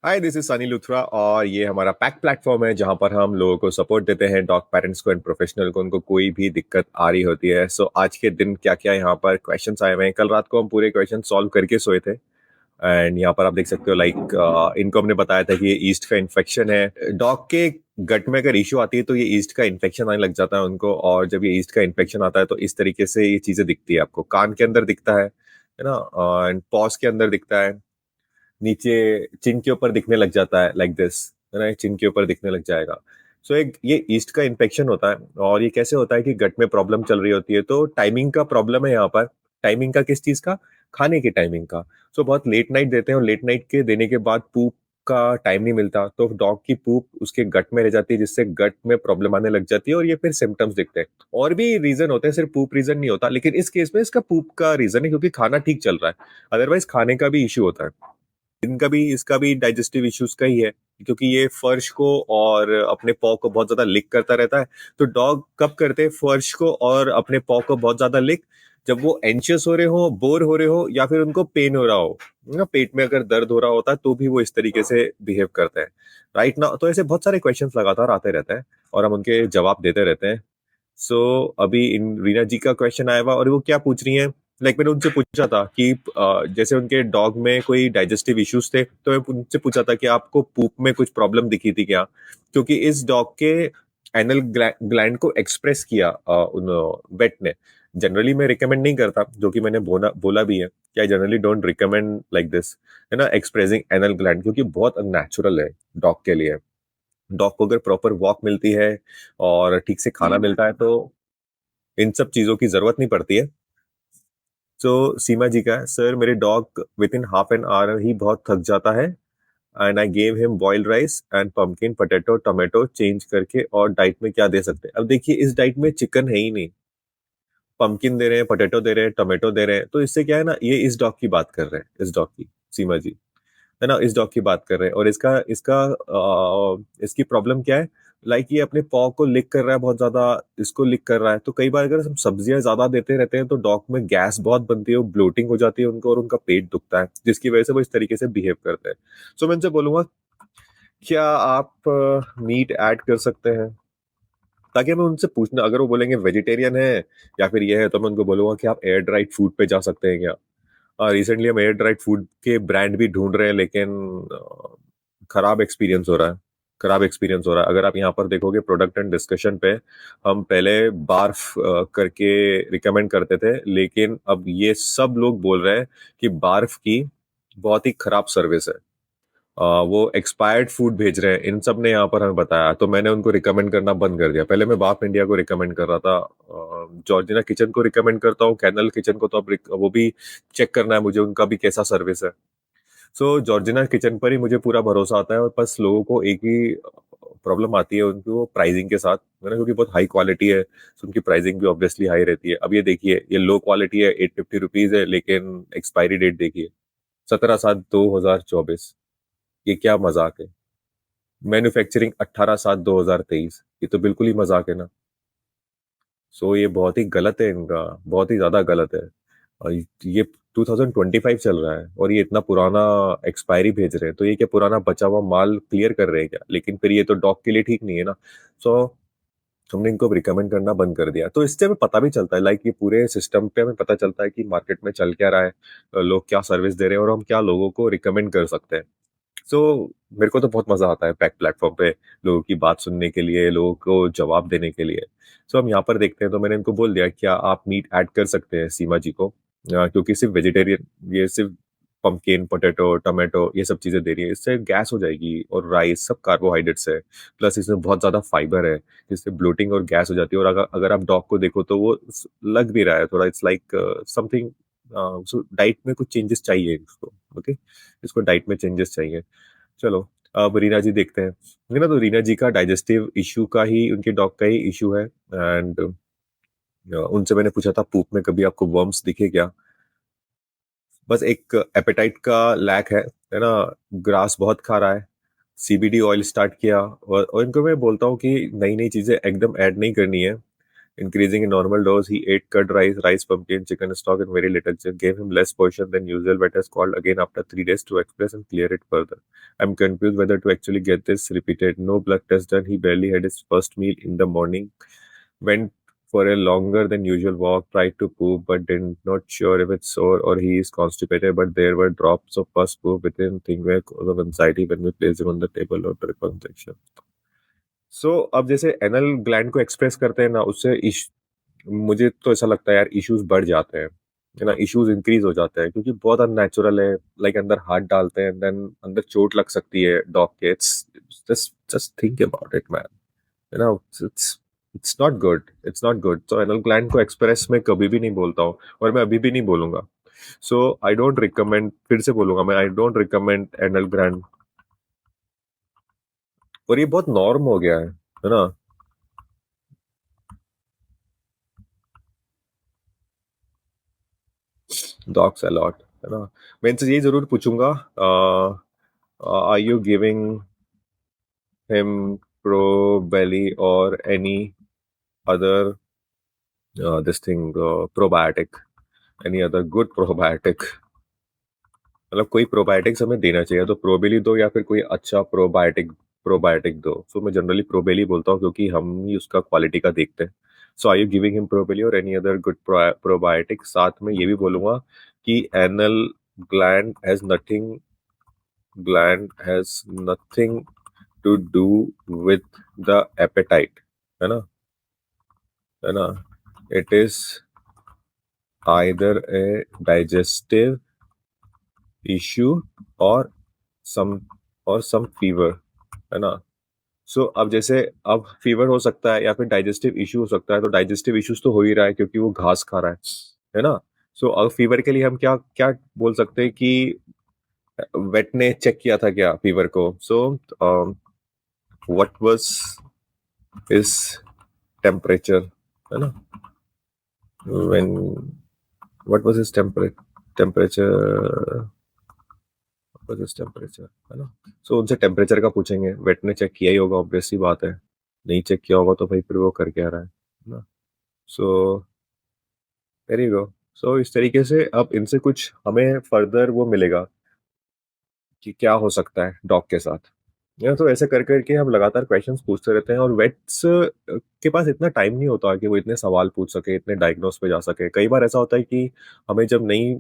Hi, this is Sunny Luthra और ये हमारा पैक प्लेटफॉर्म है जहां पर हम लोगों को सपोर्ट देते हैं, डॉग पेरेंट्स को एंड प्रोफेशनल को, उनको कोई भी दिक्कत आ रही होती है। सो आज के दिन क्या क्या यहाँ पर क्वेश्चंस आए हुए हैं। कल रात को हम पूरे क्वेश्चन सॉल्व करके सोए थे एंड यहाँ पर आप देख सकते हो इनको हमने बताया था कि ये ईस्ट का इन्फेक्शन है। डॉग के गट में अगर इश्यू आती है तो ये ईस्ट का इन्फेक्शन आने लग जाता है उनको, और जब ये ईस्ट का इन्फेक्शन आता है तो इस तरीके से ये चीजें दिखती है। आपको कान के अंदर दिखता है ना, एंड पॉज के अंदर दिखता है, नीचे चिन के ऊपर दिखने लग जाता है, लाइक दिस, है ना, चिन के ऊपर दिखने लग जाएगा। सो एक ये ईस्ट का इन्फेक्शन होता है। और ये कैसे होता है कि गट में प्रॉब्लम चल रही होती है, तो टाइमिंग का प्रॉब्लम है यहाँ पर। टाइमिंग का किस चीज का? खाने की टाइमिंग का। सो बहुत लेट नाइट देते हैं और लेट नाइट के देने के बाद पूप का टाइम नहीं मिलता, तो डॉग की पूप उसके गट में रह जाती है, जिससे गट में प्रॉब्लम आने लग जाती है और ये फिर सिम्टम्स दिखते हैं। और भी रीजन होते हैं, सिर्फ पूप रीजन नहीं होता, लेकिन इस केस में इसका पूप का रीजन है क्योंकि खाना ठीक चल रहा है। अदरवाइज खाने का भी इश्यू होता है। इसका भी डाइजेस्टिव इश्यूज का ही है, क्योंकि ये फर्श को और अपने पॉ को बहुत ज्यादा लिक करता रहता है। तो डॉग कब करते हैं फर्श को और अपने पॉ को बहुत ज्यादा लिक? जब वो एंशियस हो रहे हो, बोर हो रहे हो, या फिर उनको पेन हो रहा हो ना, पेट में अगर दर्द हो रहा होता है तो भी वो इस तरीके से बिहेव करते हैं। राइट ना, तो ऐसे बहुत सारे क्वेश्चंस लगातार आते रहते हैं और हम उनके जवाब देते रहते हैं। सो अभी इन रीना जी का क्वेश्चन आया हुआ और वो क्या पूछ रही है। मैंने उनसे पूछा था कि जैसे उनके डॉग में कोई डाइजेस्टिव इश्यूज थे, तो मैं उनसे पूछा था कि आपको पूप में कुछ प्रॉब्लम दिखी थी क्या, क्योंकि इस डॉग के एनल ग्लैंड को एक्सप्रेस किया उन वेट ने। जनरली मैं रिकमेंड नहीं करता, जो कि मैंने बोला बोला भी है कि I generally don't recommend like this, है ना, एक्सप्रेसिंग एनल ग्लैंड, क्योंकि बहुत अननेचुरल है डॉग के लिए। डॉग को अगर प्रॉपर वॉक मिलती है और ठीक से खाना मिलता है तो इन सब चीजों की जरूरत नहीं पड़ती है। तो सीमा जी का है, सर मेरे dog within half an hour ही बहुत थक जाता है and I gave him boiled rice and pumpkin potato tomato change करके, और डाइट में क्या दे सकते हैं? अब देखिए, इस डाइट में चिकन है ही नहीं। पम्पकिन दे रहे हैं, पोटैटो दे रहे हैं, टोमेटो दे रहे हैं, तो इससे क्या है ना, ये इस डॉग की बात कर रहे हैं, इस डॉग की, सीमा जी, है ना, इस डॉग की बात कर रहे हैं। और इसका इसका इसकी प्रॉब्लम क्या है? ये अपने पॉ को लिक कर रहा है बहुत ज्यादा, इसको लिक कर रहा है। तो कई बार अगर हम सब्जियां ज्यादा देते रहते हैं तो डॉग में गैस बहुत बनती है, ब्लोटिंग हो जाती है उनको और उनका पेट दुखता है, जिसकी वजह से वो इस तरीके से बिहेव करते हैं। सो मैं इनसे बोलूंगा, क्या आप मीट ऐड कर सकते हैं? ताकि मैं उनसे पूछना, अगर वो बोलेंगे वेजिटेरियन है या फिर ये है, तो मैं उनको बोलूंगा कि आप एयर ड्राइड फूड पे जा सकते हैं क्या। रिसेंटली हम एयर ड्राइड फूड के ब्रांड भी ढूंढ रहे हैं, लेकिन खराब एक्सपीरियंस हो रहा है। खराब एक्सपीरियंस हो रहा है। अगर आप यहाँ पर देखोगे प्रोडक्ट एंड डिस्कशन पे, हम पहले बार्फ करके रिकमेंड करते थे, लेकिन अब ये सब लोग बोल रहे हैं कि बार्फ की बहुत ही खराब सर्विस है। वो एक्सपायर्ड फूड भेज रहे हैं, इन सब ने यहाँ पर हमें बताया, तो मैंने उनको रिकमेंड करना बंद कर दिया। पहले मैं बाप इंडिया को रिकमेंड कर रहा था, जॉर्जिना किचन को रिकमेंड करता हूँ, कैनल किचन को तो अब वो भी चेक करना है मुझे, उनका भी कैसा सर्विस है। सो जॉर्जिना किचन पर ही मुझे पूरा भरोसा आता है, और बस लोगों को एक ही प्रॉब्लम आती है उनकी, वो प्राइसिंग के साथ, है ना, क्योंकि बहुत हाई क्वालिटी है तो उनकी प्राइसिंग भी ऑब्वियसली हाई रहती है। अब ये देखिए, ये लो क्वालिटी है, 850 रुपीज है, लेकिन एक्सपायरी डेट देखिए 17/7/2024। ये क्या मजाक है? मैन्युफैक्चरिंग 18/7/2023, ये तो बिल्कुल ही मजाक है ना। सो ये बहुत ही गलत है इनका, बहुत ही ज्यादा गलत है। और ये 2025 चल रहा है और ये इतना पुराना एक्सपायरी भेज रहे हैं, तो ये क्या पुराना बचा हुआ माल क्लियर कर रहे हैं क्या? लेकिन फिर ये तो डॉग के लिए ठीक नहीं है ना। सो हमने इनको रिकमेंड करना बंद कर दिया। तो इससे हमें पता भी चलता है, ये पूरे सिस्टम पे हमें पता चलता है कि मार्केट में चल क्या रहा है, लोग क्या सर्विस दे रहे हैं और हम क्या लोगों को रिकमेंड कर सकते हैं। सो मेरे को तो बहुत मजा आता है पैक प्लेटफॉर्म पे लोगों की बात सुनने के लिए, लोगों को जवाब देने के लिए। सो हम यहाँ पर देखते हैं, तो मैंने इनको बोल दिया क्या आप मीट ऐड कर सकते हैं सीमा जी को, क्योंकि सिर्फ वेजिटेरियन, ये सिर्फ पम्पकिन पोटैटो टोमेटो ये सब चीजें दे रही है, इससे गैस हो जाएगी, और राइस सब कार्बोहाइड्रेट्स है, प्लस इसमें बहुत ज्यादा फाइबर है, जिससे ब्लोटिंग और गैस हो जाती है। और अगर अगर आप डॉग को देखो तो वो लग भी रहा है थोड़ा, it's like something. So diet में कुछ चेंजेस चाहिए इसको, ओके, इसको डाइट में चेंजेस चाहिए। चलो, अब रीना जी देखते हैं, है ना। तो रीना जी का डाइजेस्टिव इशू का ही, उनके डॉग का ही इशू है। एंड उनसे मैंने पूछा था पूप में कभी आपको वर्म्स दिखे क्या? बस एक एपेटाइट का लैक है ना। ग्रास बहुत खा रहा है, सीबीडी ऑयल स्टार्ट किया, और इनको मैं बोलता हूँ कि नई नई चीजें एकदम ऐड नहीं करनी है। Increasing in normal dose, he ate curd rice, pumpkin, chicken stock, and very little. Just gave him less portion than usual, but has called again after 3 days to express and clear it further. I'm confused whether to actually get this repeated. No blood test done. He barely had his first meal in the morning. Went for a longer than usual walk, tried to poop, but did not sure if it's sore or he is constipated. But there were drops of pus poop within thing where cause of anxiety when we placed him on the table or conversation. सो अब जैसे anal gland को express करते हैं ना उससे मुझे तो ऐसा लगता है यार इश्यूज बढ़ जाते हैं है ना इश्यूज इंक्रीज हो जाते हैं क्योंकि बहुत अननेचुरल है लाइक अंदर हाथ डालते हैं देन अंदर चोट लग सकती है डॉग के it's just just think about it man you know it's it's not good it's not good तो एनल ग्लैंड को एक्सप्रेस मैं कभी भी नहीं बोलता हूँ और मैं अभी भी नहीं बोलूंगा सो आई डोंट रिकमेंड फिर से बोलूंगा मैं I don't recommend anal gland और ये बहुत नॉर्म हो गया है ना डॉग्स अलॉट है ना मैं इनसे यही जरूर पूछूंगा are you giving him probiotic और any other this thing probiotic any other good probiotic मतलब कोई प्रोबायोटिक्स हमें देना चाहिए तो प्रोबेली दो या फिर कोई अच्छा प्रोबायोटिक प्रोबायोटिक दो सो मैं जनरली प्रोबेली बोलता हूँ क्योंकि हम ही उसका क्वालिटी का देखते हैं सो आई यू गिविंग हिम प्रोबेली और एनी अदर गुड प्रोबायोटिक साथ में ये भी बोलूंगा कि anal gland has nothing gland has nothing to do with the appetite है ना है ना it is either a digestive issue or some some fever है ना सो अब जैसे अब फीवर हो सकता है या फिर डाइजेस्टिव इश्यू हो सकता है तो डाइजेस्टिव इश्यूज तो हो ही रहा है क्योंकि वो घास खा रहा है ना सो अब फीवर के लिए हम क्या क्या बोल सकते हैं कि वेट ने चेक किया था क्या फीवर को so what was his temperature है ना when what was his temperature was his temperature है ना सो उनसे टेम्परेचर का पूछेंगे वेट ने चेक किया ही होगा ऑब्वियस सी बात है नहीं चेक किया होगा तो भाई फिर वो करके आ रहा है ना सो वेरी गो सो इस तरीके से अब इनसे कुछ हमें फर्दर वो मिलेगा कि क्या हो सकता है डॉग के साथ या तो ऐसे कर करके हम लगातार क्वेश्चंस पूछते रहते हैं और वेट्स के पास इतना टाइम नहीं होता कि वो इतने सवाल पूछ सके इतने डायग्नोस पे जा सके कई बार ऐसा होता है कि हमें जब नहीं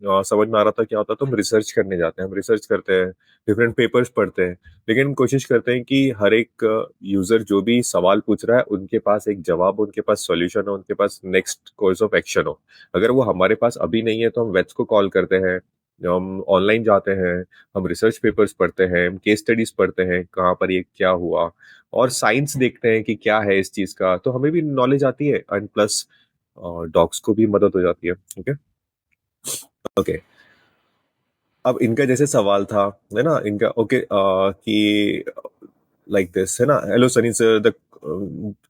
समझ में आ रहा था क्या होता है तो हम रिसर्च करने जाते हैं हम रिसर्च करते हैं डिफरेंट पेपर्स पढ़ते हैं लेकिन कोशिश करते हैं कि हर एक यूजर जो भी सवाल पूछ रहा है उनके पास एक जवाब उनके पास सॉल्यूशन हो उनके पास नेक्स्ट कोर्स ऑफ एक्शन हो अगर वो हमारे पास अभी नहीं है तो हम वेट्स को कॉल करते हैं हम ऑनलाइन जाते हैं हम रिसर्च पेपर्स पढ़ते हैं हम केस स्टडीज पढ़ते हैं कहाँ पर ये क्या हुआ और साइंस देखते हैं कि क्या है इस चीज का तो हमें भी नॉलेज आती है एंड प्लस डॉग्स को भी मदद हो जाती है ओके ओके अब इनका जैसे सवाल था है ना इनका ओके कि लाइक दिस है ना हेलो सनी सर द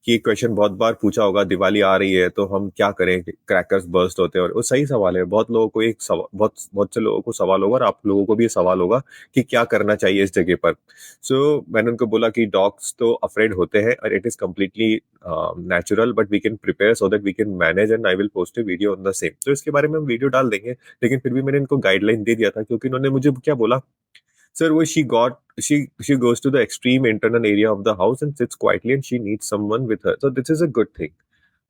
ये क्वेश्चन बहुत बार पूछा होगा दिवाली आ रही है तो हम क्या करें क्रैकर्स बर्स्ट होते हैं और वो सही सवाल है बहुत लोगों को एक सवाल बहुत बहुत से लोगों को सवाल होगा और आप लोगों को भी ये सवाल होगा कि क्या करना चाहिए इस जगह पर मैंने उनको बोला कि डॉग्स तो अफ्रेड होते हैं और it is completely natural but we can prepare so that we can manage and I will post a video on the same तो इसके बारे में हम वीडियो डाल देंगे लेकिन फिर भी मैंने इनको गाइडलाइन दे दिया था क्योंकि इन्होंने मुझे क्या बोला sir वो she goes to the extreme internal area of the house and sits quietly and she needs someone with her so this is a good thing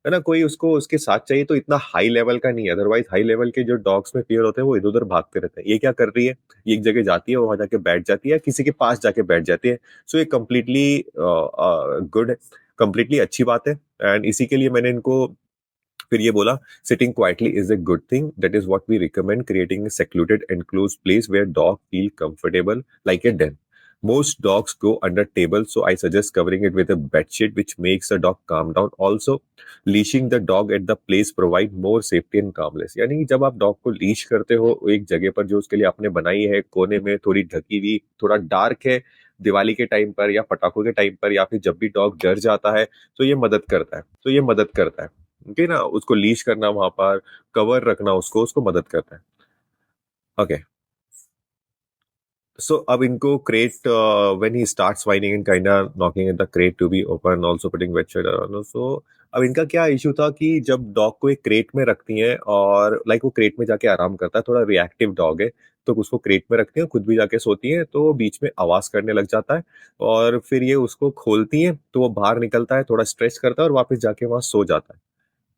है ना कोई उसको उसके साथ चाहिए तो इतना हाई लेवल का नहीं है अदरवाइज हाई लेवल के जो डॉग्स में फियर होते हैं वो इधर उधर भागते रहते हैं ये क्या कर रही है ये एक जगह जाती है वहां जाके बैठ जाती है किसी के पास जाके बैठ जाती है सो ये कम्प्लीटली गुड कम्प्लीटली अच्छी बात है एंड इसी के लिए मैंने इनको फिर ये बोला sitting quietly is a good thing that is what we recommend creating a secluded enclosed place where dog feel comfortable like a den most dogs go under table so I suggest covering it with a bed sheet which makes the dog calm down also leashing the dog at the place provide more safety and calmness यानी जब आप dog को leash करते हो एक जगह पर जो उसके लिए आपने बनाई है कोने में थोड़ी ढकी हुई थोड़ा डार्क है दिवाली के टाइम पर या पटाखों के टाइम पर या फिर जब भी डॉग डर जाता है तो ये मदद करता है ओके ना उसको लीश करना वहां पर कवर रखना उसको उसको मदद करता है ओके So अब इनको crate when he starts whining and kind of knocking at the crate to be open, also putting wet shit around. So अब इनका क्या इशू था कि जब डॉग को एक क्रेट में रखती हैं और लाइक वो क्रेट में जाके आराम करता है, थोड़ा रिएक्टिव डॉग है, तो उसको क्रेट में रखती हैं, खुद भी जाके सोती हैं, तो वो बीच में आवाज करने लग जाता है और फिर ये उसको खोलती हैं, तो वो बाहर निकलता है, थोड़ा स्ट्रेच करता है और वापस जाके वहां सो जाता है।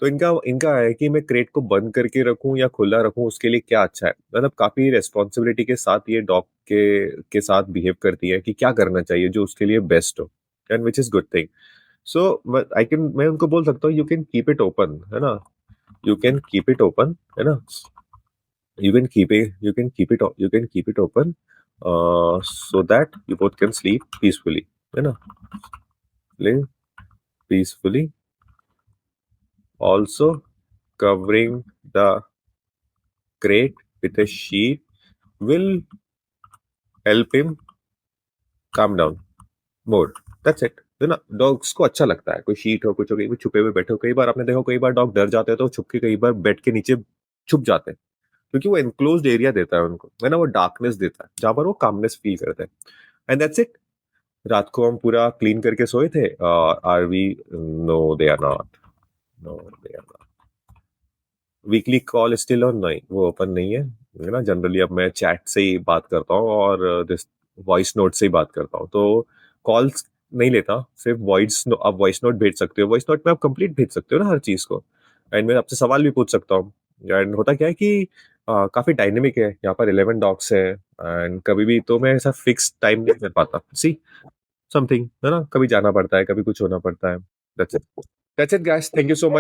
तो इनका इनका है कि मैं क्रेट को बंद करके रखूं या खुला रखूं, उसके लिए क्या अच्छा है, मतलब काफी रेस्पॉन्सिबिलिटी के साथ ये डॉग के साथ बिहेव करती है कि क्या करना चाहिए जो उसके लिए बेस्ट हो, and which is good thing. So मैं उनको बोल सकता हूँ you can keep it open, है ना, you can keep it open, है ना, you can keep it open so that you both can sleep peacefully, है ना, live peacefully, also covering the crate with a sheet will help him calm down more. That's it, है ना। Dogs को अच्छा लगता है कोई शीट हो, कुछ हो, कहीं भी छुपे हुए बैठे हो। कई बार आपने देखा, कई बार डॉग डर जाते हैं तो छुप के कई बार बेड के नीचे छुप जाते हैं, क्योंकि वो एनक्लोज्ड एरिया देता है उनको, है ना, वो डार्कनेस देता है जहां पर वो कामनेस फील करते हैं। And that's it. रात को हम पूरा क्लीन करके सोए थे। Are we? No they are not, no they are not. Weekly call still on? नहीं, वो ओपन नहीं है ना। जनरली अब मैं चैट से ही बात करता हूँ और दिस वॉइस नोट से ही बात करता हूँ, तो कॉल्स नहीं लेता, सिर्फ वॉइस। आप वॉइस नोट भेज सकते हो, वॉइस नोट में आप कंप्लीट भेज सकते हो ना हर चीज को, एंड मैं आपसे सवाल भी पूछ सकता हूँ। एंड होता क्या है कि काफी डायनेमिक है, यहाँ पर 11 डॉग्स है, एंड कभी भी तो मैं ऐसा फिक्स टाइम नहीं कर पाता, सी समथिंग, है ना, कभी जाना पड़ता है, कभी कुछ होना पड़ता है। That's it, that's it guys, thank you so much.